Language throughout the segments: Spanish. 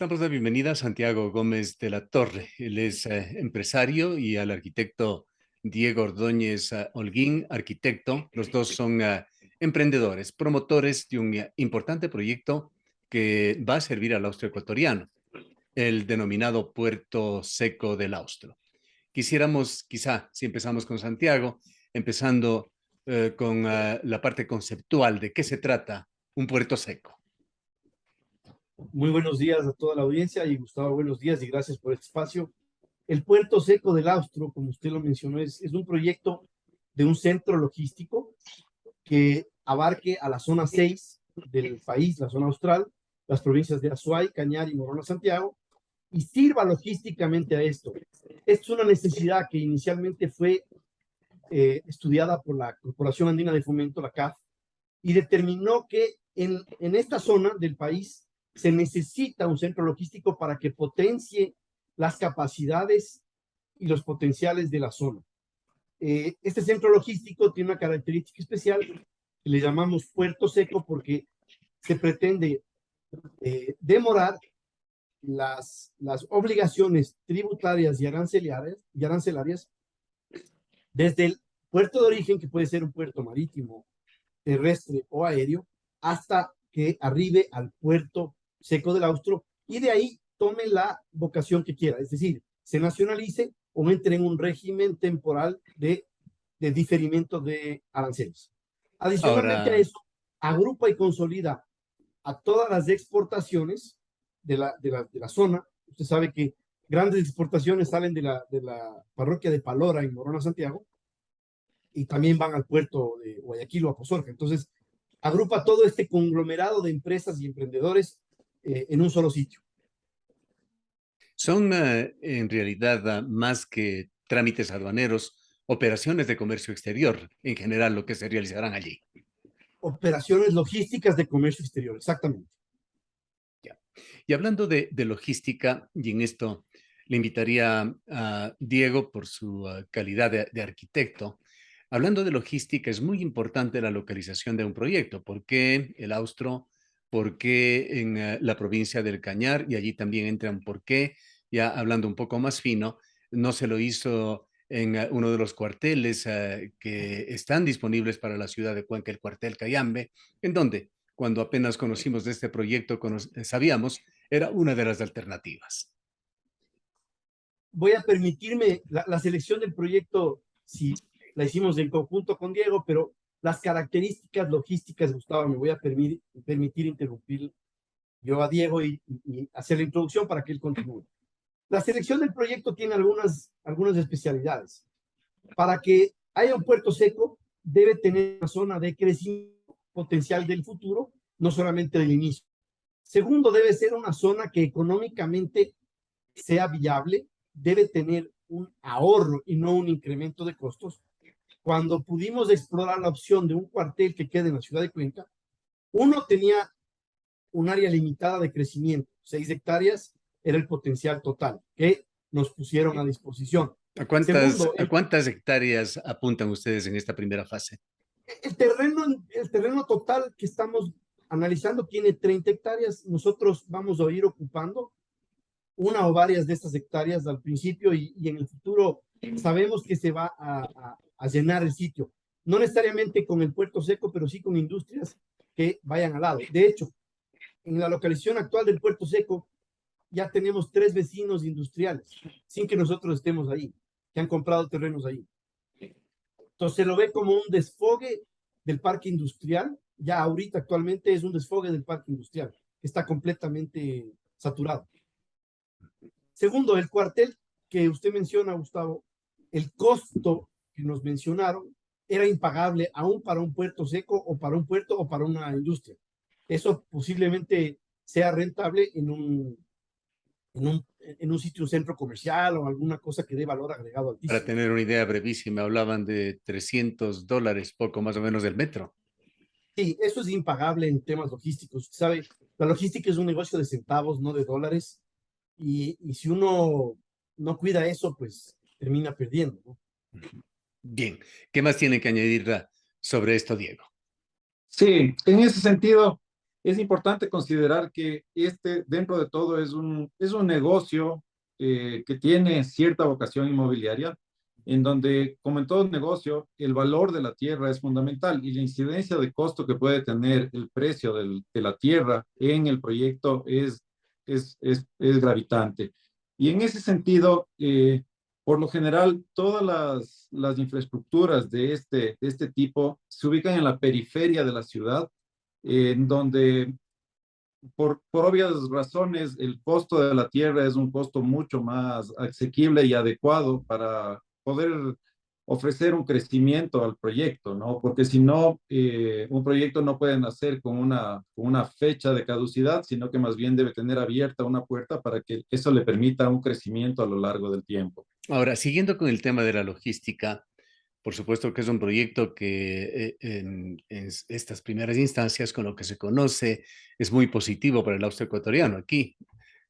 Damos la bienvenida a Santiago Gómez de la Torre. Él es empresario y al arquitecto Diego Ordóñez Holguín, arquitecto. Los dos son emprendedores, promotores de un importante proyecto que va a servir al austro ecuatoriano, el denominado Puerto Seco del Austro. Quisiéramos, quizá, si empezamos con Santiago, empezando con la parte conceptual de qué se trata un puerto seco. Muy buenos días a toda la audiencia y Gustavo, buenos días y gracias por este espacio. El Puerto Seco del Austro, como usted lo mencionó, es un proyecto de un centro logístico que abarque a la zona 6 del país, la zona austral, las provincias de Azuay, Cañar y Morona Santiago, y sirva logísticamente a esto. Esto es una necesidad que inicialmente fue estudiada por la Corporación Andina de Fomento, la CAF, y determinó que en esta zona del país se necesita un centro logístico para que potencie las capacidades y los potenciales de la zona. Este centro logístico tiene una característica especial que le llamamos puerto seco porque se pretende demorar las obligaciones tributarias y arancelarias desde el puerto de origen, que puede ser un puerto marítimo, terrestre o aéreo, hasta que arribe al puerto seco del Austro y de ahí tome la vocación que quiera, es decir, se nacionalice o entre en un régimen temporal de diferimiento de aranceles. Adicionalmente a Ahora, eso, agrupa y consolida a todas las exportaciones de la zona. Usted sabe que grandes exportaciones salen de la parroquia de Palora en Morona, Santiago, y también van al puerto de Guayaquil o a Pozorca. Entonces, agrupa todo este conglomerado de empresas y emprendedores en un solo sitio. son en realidad más que trámites aduaneros, operaciones de comercio exterior en general lo que se realizarán allí. Operaciones logísticas de comercio exterior, exactamente. Ya. Y hablando de logística, y en esto le invitaría a Diego por su calidad de arquitecto. Hablando de logística, es muy importante la localización de un proyecto. ¿Por qué el Austro? ¿Por qué en la provincia del Cañar? Y allí también entran por qué, ya hablando un poco más fino, no se lo hizo en uno de los cuarteles que están disponibles para la ciudad de Cuenca, el cuartel Cayambe, en donde cuando apenas conocimos de este proyecto, sabíamos, era una de las alternativas. Voy a permitirme la selección del proyecto, si la hicimos en conjunto con Diego, pero las características logísticas, Gustavo, me voy a permitir interrumpir yo a Diego y hacer la introducción para que él continúe. La selección del proyecto tiene algunas especialidades. Para que haya un puerto seco, debe tener una zona de crecimiento potencial del futuro, no solamente del inicio. Segundo, debe ser una zona que económicamente sea viable, debe tener un ahorro y no un incremento de costos. Cuando pudimos explorar la opción de un cuartel que quede en la ciudad de Cuenca, uno tenía un área limitada de crecimiento, 6 hectáreas era el potencial total que nos pusieron a disposición. Segundo, A cuántas hectáreas apuntan ustedes en esta primera fase? el terreno total que estamos analizando tiene 30 hectáreas. Nosotros vamos a ir ocupando una o varias de estas hectáreas al principio y en el futuro sabemos que se va a llenar el sitio. No necesariamente con el puerto seco, pero sí con industrias que vayan al lado. De hecho, en la localización actual del puerto seco ya tenemos 3 vecinos industriales, sin que nosotros estemos ahí, que han comprado terrenos ahí. Entonces se lo ve como un desfogue del parque industrial. Ya ahorita actualmente es un desfogue del parque industrial, que está completamente saturado. Segundo, el cuartel que usted menciona, Gustavo, el costo que nos mencionaron era impagable aún para un puerto seco o para un puerto o para una industria. Eso posiblemente sea rentable en un sitio, un centro comercial o alguna cosa que dé valor agregado Para altísimo. tener una idea brevísima, hablaban de $300, poco más o menos del metro. Sí, eso es impagable en temas logísticos. Usted sabe, la logística es un negocio de centavos, no de dólares. Y si uno no cuida eso, pues termina perdiendo, ¿no? Bien, ¿qué más tienen que añadir sobre esto, Diego? Sí, en ese sentido, Es importante considerar que dentro de todo, es un negocio que tiene cierta vocación inmobiliaria, en donde, como en todo negocio, el valor de la tierra es fundamental y la incidencia de costo que puede tener el precio de la tierra en el proyecto es gravitante. Y en ese sentido, por lo general, todas las infraestructuras de este tipo se ubican en la periferia de la ciudad, en donde por obvias razones el costo de la tierra es un costo mucho más asequible y adecuado para poder ofrecer un crecimiento al proyecto, ¿no? Porque si no, un proyecto no puede nacer con una fecha de caducidad, sino que más bien debe tener abierta una puerta para que eso le permita un crecimiento a lo largo del tiempo. Ahora, siguiendo con el tema de la logística, por supuesto que es un proyecto que en estas primeras instancias, con lo que se conoce, es muy positivo para el austro ecuatoriano. Aquí,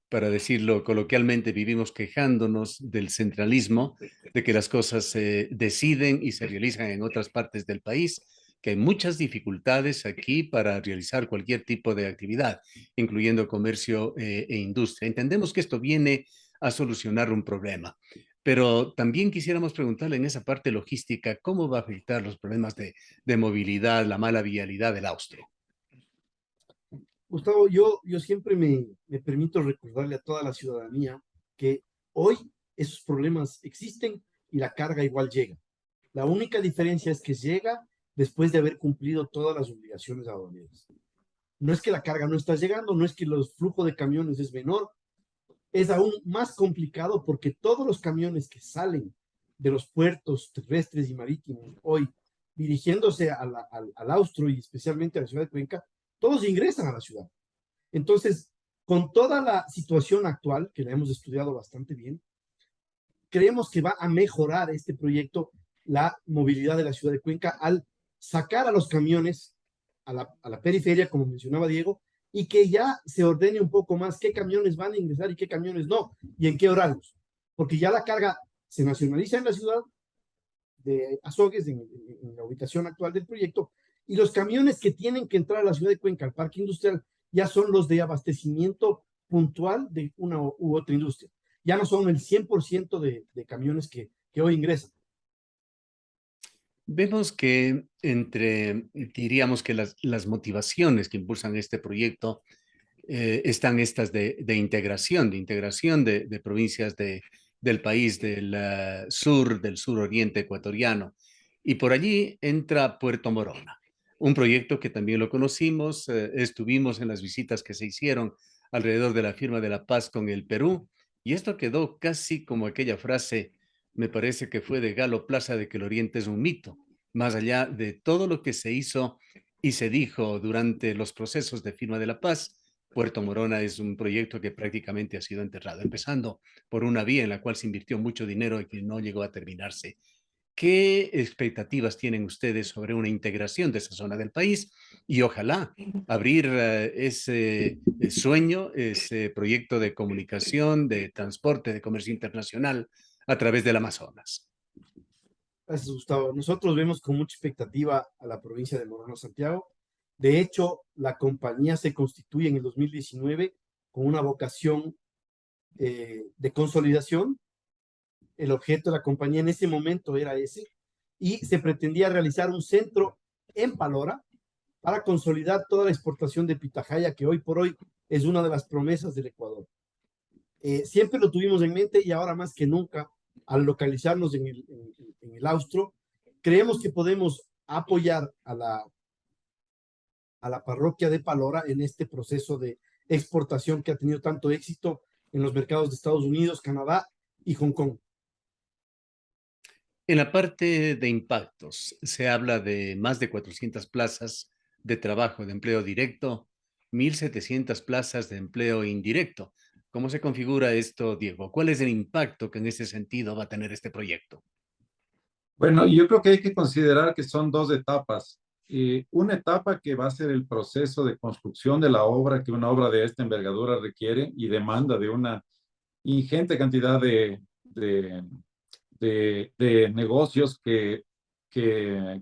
para decirlo coloquialmente, vivimos quejándonos del centralismo, de que las cosas se deciden y se realizan en otras partes del país, que hay muchas dificultades aquí para realizar cualquier tipo de actividad, incluyendo comercio e industria. Entendemos que esto viene a solucionar un problema, pero también quisiéramos preguntarle en esa parte logística, ¿cómo va a afectar los problemas de movilidad, la mala vialidad del austro? Gustavo, yo siempre me permito recordarle a toda la ciudadanía que hoy esos problemas existen y la carga igual llega. La única diferencia es que llega después de haber cumplido todas las obligaciones aduaneras. No es que la carga no está llegando, no es que los flujos de camiones es menor, es aún más complicado porque todos los camiones que salen de los puertos terrestres y marítimos hoy dirigiéndose al austro y especialmente a la ciudad de Cuenca, todos ingresan a la ciudad. Entonces, con toda la situación actual, que la hemos estudiado bastante bien, creemos que va a mejorar este proyecto la movilidad de la ciudad de Cuenca al sacar a los camiones a la periferia, como mencionaba Diego, y que ya se ordene un poco más qué camiones van a ingresar y qué camiones no, y en qué horarios, porque ya la carga se nacionaliza en la ciudad de Azogues, en la ubicación actual del proyecto, y los camiones que tienen que entrar a la ciudad de Cuenca, al parque industrial, ya son los de abastecimiento puntual de una u otra industria. Ya no son el 100% de camiones que hoy ingresan. Vemos que diríamos que las motivaciones que impulsan este proyecto están estas de integración de provincias del país del sur oriente ecuatoriano. Y por allí entra Puerto Morona, un proyecto que también lo conocimos, estuvimos en las visitas que se hicieron alrededor de la firma de la paz con el Perú, y esto quedó casi como aquella frase, me parece que fue de Galo Plaza, de que el Oriente es un mito, más allá de todo lo que se hizo y se dijo durante los procesos de firma de la paz. Puerto Morona es un proyecto que prácticamente ha sido enterrado, empezando por una vía en la cual se invirtió mucho dinero y que no llegó a terminarse. ¿Qué expectativas tienen ustedes sobre una integración de esa zona del país? Y ojalá abrir ese sueño, ese proyecto de comunicación, de transporte, de comercio internacional a través del Amazonas. Gracias, Gustavo. Nosotros vemos con mucha expectativa a la provincia de Moreno Santiago. De hecho, la compañía se constituye en el 2019 con una vocación de consolidación. El objeto de la compañía en ese momento era ese, y se pretendía realizar un centro en Palora para consolidar toda la exportación de pitahaya, que hoy por hoy es una de las promesas del Ecuador. Siempre lo tuvimos en mente y ahora más que nunca, al localizarnos en el austro, creemos que podemos apoyar a la parroquia de Palora en este proceso de exportación que ha tenido tanto éxito en los mercados de Estados Unidos, Canadá y Hong Kong. En la parte de impactos, se habla de más de 400 plazas de trabajo, de empleo directo, 1.700 plazas de empleo indirecto. ¿Cómo se configura esto, Diego? ¿Cuál es el impacto que en ese sentido va a tener este proyecto? Bueno, yo creo que hay que considerar que son dos etapas. Una etapa que va a ser el proceso de construcción de la obra, que una obra de esta envergadura requiere y demanda de una ingente cantidad de negocios que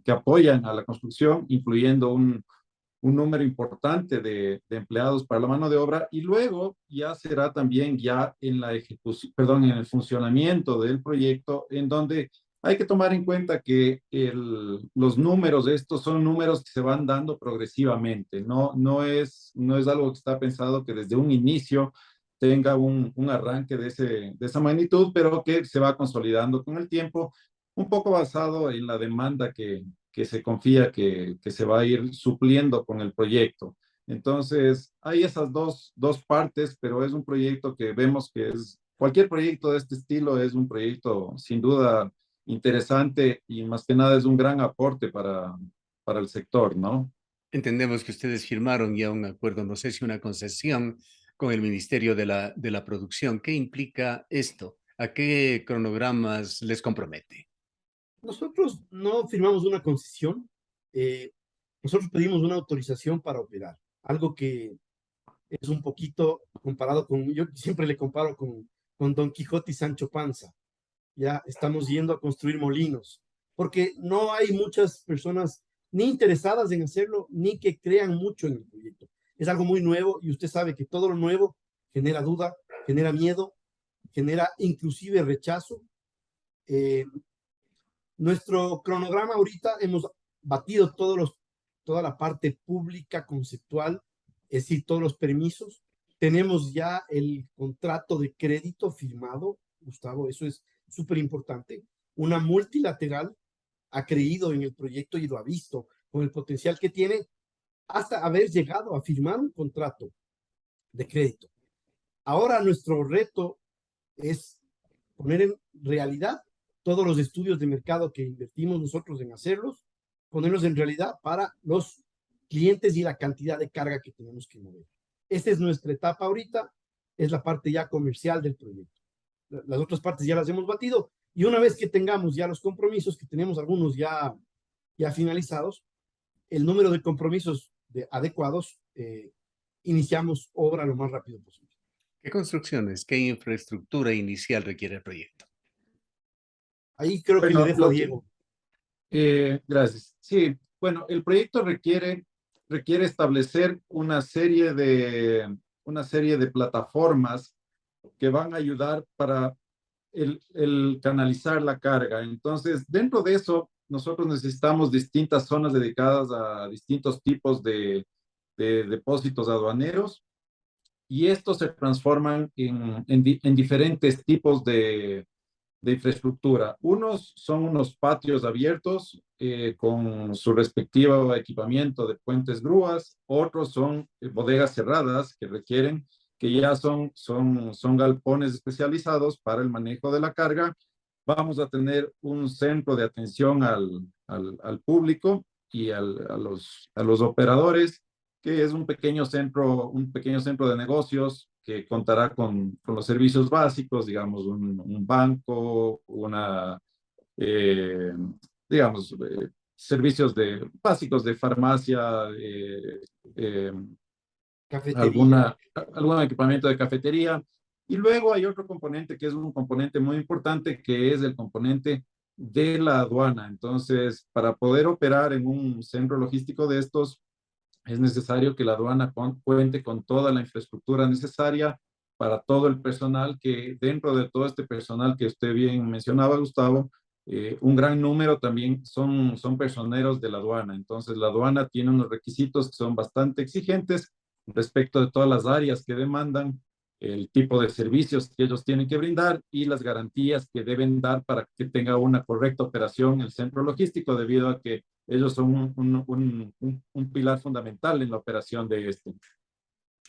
apoyan a la construcción, incluyendo un número importante de empleados para la mano de obra y luego ya será también ya en la ejecución, perdón, en el funcionamiento del proyecto, en donde hay que tomar en cuenta que los números de estos son números que se van dando progresivamente, no es algo que está pensado que desde un inicio tenga un arranque de esa magnitud, pero que se va consolidando con el tiempo, un poco basado en la demanda que se confía que se va a ir supliendo con el proyecto. Entonces, hay esas dos partes, pero es un proyecto que vemos que es, cualquier proyecto de este estilo es un proyecto sin duda interesante y más que nada es un gran aporte para el sector, ¿no? Entendemos que ustedes firmaron ya un acuerdo, no sé si una concesión con el Ministerio de la Producción. ¿Qué implica esto? ¿A qué cronogramas les compromete? Nosotros no firmamos una concesión, eh, nosotros pedimos una autorización para operar, algo que es un poquito comparado con, yo siempre le comparo con Don Quijote y Sancho Panza. Ya estamos yendo a construir molinos, porque no hay muchas personas ni interesadas en hacerlo, ni que crean mucho en el proyecto. Es algo muy nuevo y usted sabe que todo lo nuevo genera duda, genera miedo, genera inclusive rechazo. Eh, Nuestro cronograma ahorita hemos batido toda la parte pública, conceptual, es decir, todos los permisos. Tenemos ya el contrato de crédito firmado, Gustavo, eso es súper importante. Una multilateral ha creído en el proyecto y lo ha visto con el potencial que tiene hasta haber llegado a firmar un contrato de crédito. Ahora nuestro reto es poner en realidad todos los estudios de mercado que invertimos nosotros en hacerlos, ponerlos en realidad para los clientes y la cantidad de carga que tenemos que mover. Esta es nuestra etapa ahorita, es la parte ya comercial del proyecto. Las otras partes ya las hemos batido y una vez que tengamos ya los compromisos, que tenemos algunos ya finalizados, el número de compromisos adecuados, iniciamos obra lo más rápido posible. ¿Qué construcciones, qué infraestructura inicial requiere el proyecto? Ahí creo que le Bueno, dejo a Diego. Gracias. Sí, bueno, el proyecto requiere establecer una serie de plataformas que van a ayudar para el canalizar la carga. Entonces, dentro de eso, nosotros necesitamos distintas zonas dedicadas a distintos tipos de depósitos aduaneros y estos se transforman en diferentes tipos de infraestructura. Unos son unos patios abiertos con su respectivo equipamiento de puentes grúas, otros son bodegas cerradas que requieren, que ya son galpones especializados para el manejo de la carga. Vamos a tener un centro de atención al público y a los operadores, que es un pequeño centro de negocios que contará con los servicios básicos, digamos, un banco, eh, digamos, servicios básicos de farmacia, eh, Cafetería. algún equipamiento de cafetería. Y luego hay otro componente que es un componente muy importante, que es el componente de la aduana. Entonces, para poder operar en un centro logístico de estos, es necesario que la aduana cuente con toda la infraestructura necesaria para todo el personal, que dentro de todo este personal que usted bien mencionaba, Gustavo, un gran número también son personeros de la aduana. Entonces, la aduana tiene unos requisitos que son bastante exigentes respecto de todas las áreas que demandan, el tipo de servicios que ellos tienen que brindar y las garantías que deben dar para que tenga una correcta operación el centro logístico, debido a que ellos son un pilar fundamental en la operación de este.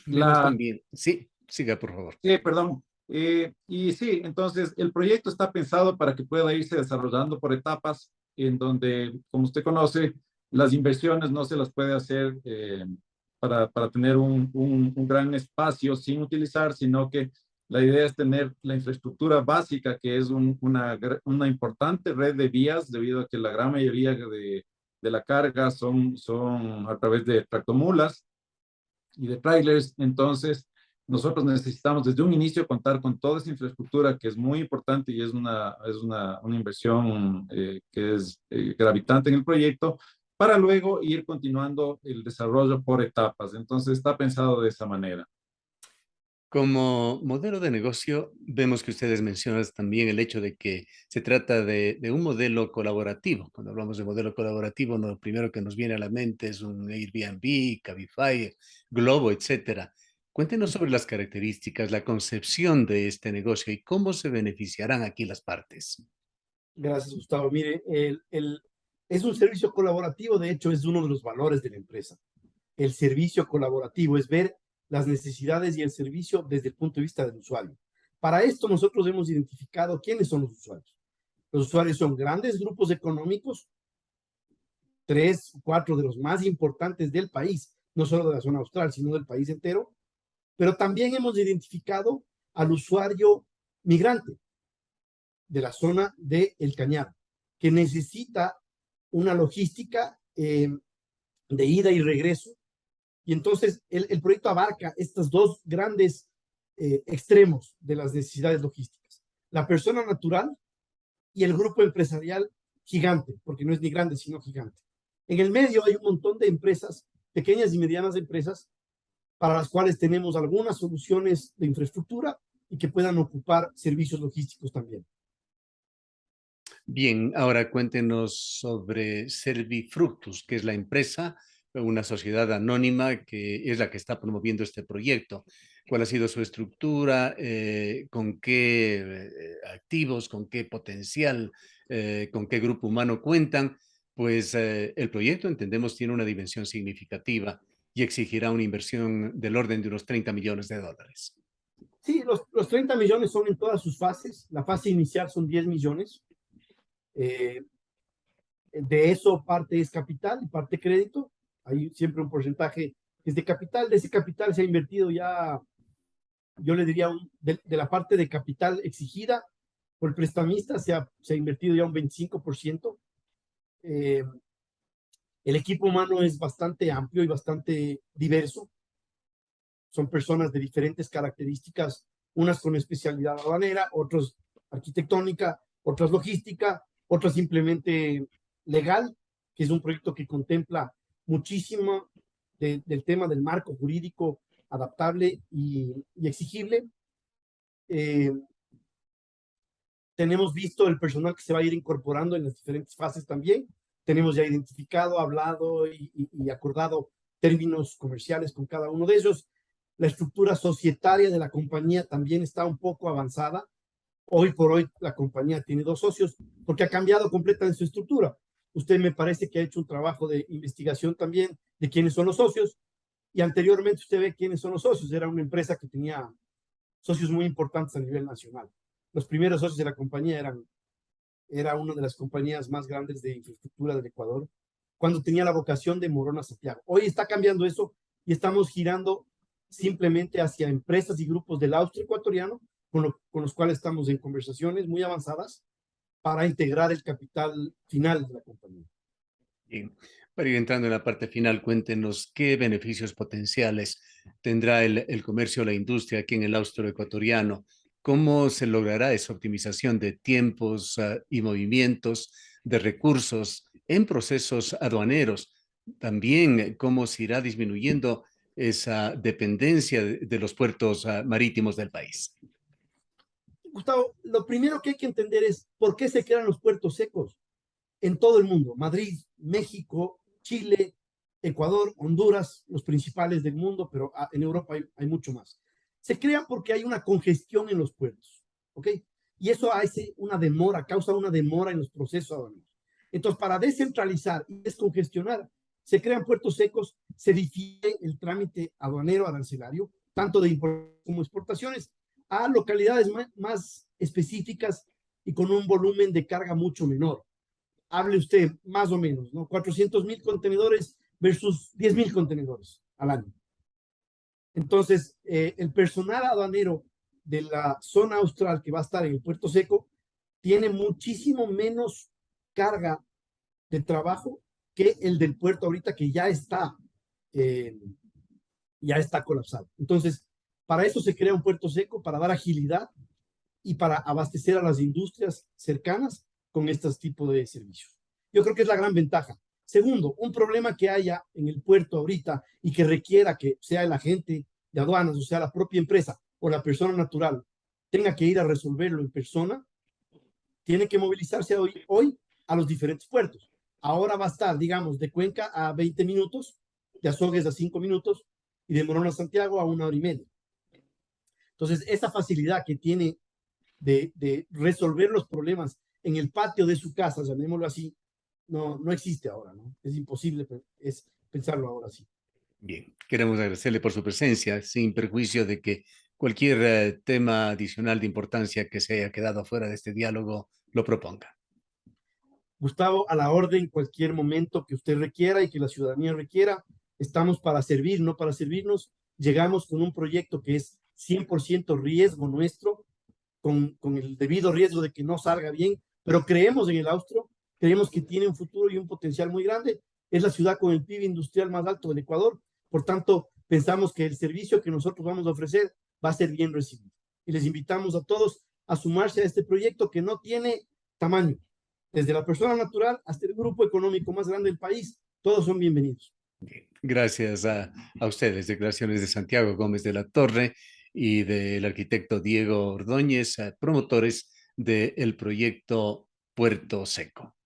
Vemos también, sí, siga por favor. Sí, perdón. Y sí, entonces el proyecto está pensado para que pueda irse desarrollando por etapas, en donde, como usted conoce, las inversiones no se las puede hacer para tener un gran espacio sin utilizar, sino que la idea es tener la infraestructura básica, que es una importante red de vías, debido a que la gran mayoría de la carga son a través de tractomulas y de trailers. Entonces, nosotros necesitamos desde un inicio contar con toda esa infraestructura, que es muy importante y es una inversión que es gravitante en el proyecto, para luego ir continuando el desarrollo por etapas. Entonces está pensado de esa manera. Como modelo de negocio, vemos que ustedes mencionan también el hecho de que se trata de un modelo colaborativo. Cuando hablamos de modelo colaborativo, lo primero que nos viene a la mente es un Airbnb, Cabify, Globo, etcétera. Cuéntenos sobre las características, la concepción de este negocio y cómo se beneficiarán aquí las partes. Gracias, Gustavo. Mire, es un servicio colaborativo, de hecho, es uno de los valores de la empresa. El servicio colaborativo es ver las necesidades y el servicio desde el punto de vista del usuario. Para esto nosotros hemos identificado quiénes son los usuarios. Los usuarios son grandes grupos económicos, 3, 4 de los más importantes del país, no solo de la zona austral, sino del país entero, pero también hemos identificado al usuario migrante de la zona de El Cañar, que necesita una logística de ida y regreso. Y entonces el proyecto abarca estos dos grandes extremos de las necesidades logísticas. La persona natural y el grupo empresarial gigante, porque no es ni grande, sino gigante. En el medio hay un montón de empresas, pequeñas y medianas empresas, para las cuales tenemos algunas soluciones de infraestructura y que puedan ocupar servicios logísticos también. Bien, ahora cuéntenos sobre Servifructus, que es la empresa, una sociedad anónima que es la que está promoviendo este proyecto. ¿Cuál ha sido su estructura? ¿Con qué activos, con qué potencial, con qué grupo humano cuentan? Pues el proyecto, entendemos, tiene una dimensión significativa y exigirá una inversión del orden de unos 30 millones de dólares. Sí, los 30 millones son en todas sus fases. La fase inicial son 10 millones. De eso parte es capital y parte crédito. Hay siempre un porcentaje que es de capital. De ese capital se ha invertido ya, yo le diría, de la parte de capital exigida por el prestamista, se ha invertido ya un 25%. El equipo humano es bastante amplio y bastante diverso. Son personas de diferentes características, unas con especialidad aduanera, otros arquitectónica, otras logística, otras simplemente legal, que es un proyecto que contempla muchísimo del tema del marco jurídico adaptable y exigible. Tenemos visto el personal que se va a ir incorporando en las diferentes fases también. Tenemos ya identificado, hablado y acordado términos comerciales con cada uno de ellos. La estructura societaria de la compañía también está un poco avanzada. Hoy por hoy la compañía tiene 2 socios porque ha cambiado completamente su estructura. Usted me parece que ha hecho un trabajo de investigación también de quiénes son los socios y anteriormente usted ve quiénes son los socios. Era una empresa que tenía socios muy importantes a nivel nacional. Los primeros socios de la compañía era una de las compañías más grandes de infraestructura del Ecuador, cuando tenía la vocación de Morona Santiago. Hoy está cambiando eso y estamos girando simplemente hacia empresas y grupos del austro ecuatoriano, con los cuales estamos en conversaciones muy avanzadas para integrar el capital final de la compañía. Bien. Para ir entrando en la parte final, cuéntenos qué beneficios potenciales tendrá el comercio o la industria aquí en el austro ecuatoriano. ¿Cómo se logrará esa optimización de tiempos y movimientos de recursos en procesos aduaneros? También cómo se irá disminuyendo esa dependencia de los puertos marítimos del país. Gustavo, lo primero que hay que entender es por qué se crean los puertos secos en todo el mundo. Madrid, México, Chile, Ecuador, Honduras, los principales del mundo, pero en Europa hay mucho más. Se crean porque hay una congestión en los puertos, ¿ok? Y eso hace una demora, causa una demora en los procesos aduaneros. Entonces, para descentralizar y descongestionar, se crean puertos secos, se difiere el trámite aduanero arancelario, tanto de importaciones como exportaciones, a localidades más específicas y con un volumen de carga mucho menor. Hable usted más o menos, ¿no? 400,000 contenedores versus 10,000 contenedores al año. Entonces, el personal aduanero de la zona austral que va a estar en el puerto seco tiene muchísimo menos carga de trabajo que el del puerto ahorita que ya está colapsado. Entonces, para eso se crea un puerto seco, para dar agilidad y para abastecer a las industrias cercanas con estos tipos de servicios. Yo creo que es la gran ventaja. Segundo, un problema que haya en el puerto ahorita y que requiera que sea el agente de aduanas, o sea, la propia empresa o la persona natural, tenga que ir a resolverlo en persona, tiene que movilizarse hoy a los diferentes puertos. Ahora va a estar, digamos, de Cuenca a 20 minutos, de Azogues a 5 minutos y de Morón a Santiago a 1 hora y media. Entonces, esa facilidad que tiene de resolver los problemas en el patio de su casa, llamémoslo así, no existe ahora, ¿no? Es imposible es pensarlo ahora sí. Bien, queremos agradecerle por su presencia, sin perjuicio de que cualquier tema adicional de importancia que se haya quedado fuera de este diálogo lo proponga. Gustavo, a la orden, cualquier momento que usted requiera y que la ciudadanía requiera, estamos para servir, no para servirnos. Llegamos con un proyecto que es 100% riesgo nuestro, con el debido riesgo de que no salga bien, pero creemos en el Austro, creemos que tiene un futuro y un potencial muy grande. Es la ciudad con el PIB industrial más alto del Ecuador, por tanto, pensamos que el servicio que nosotros vamos a ofrecer va a ser bien recibido. Y les invitamos a todos a sumarse a este proyecto que no tiene tamaño. Desde la persona natural hasta el grupo económico más grande del país, todos son bienvenidos. Bien, gracias a ustedes. Declaraciones de Santiago Gómez de la Torre y del arquitecto Diego Ordóñez, promotores del proyecto Puerto Seco.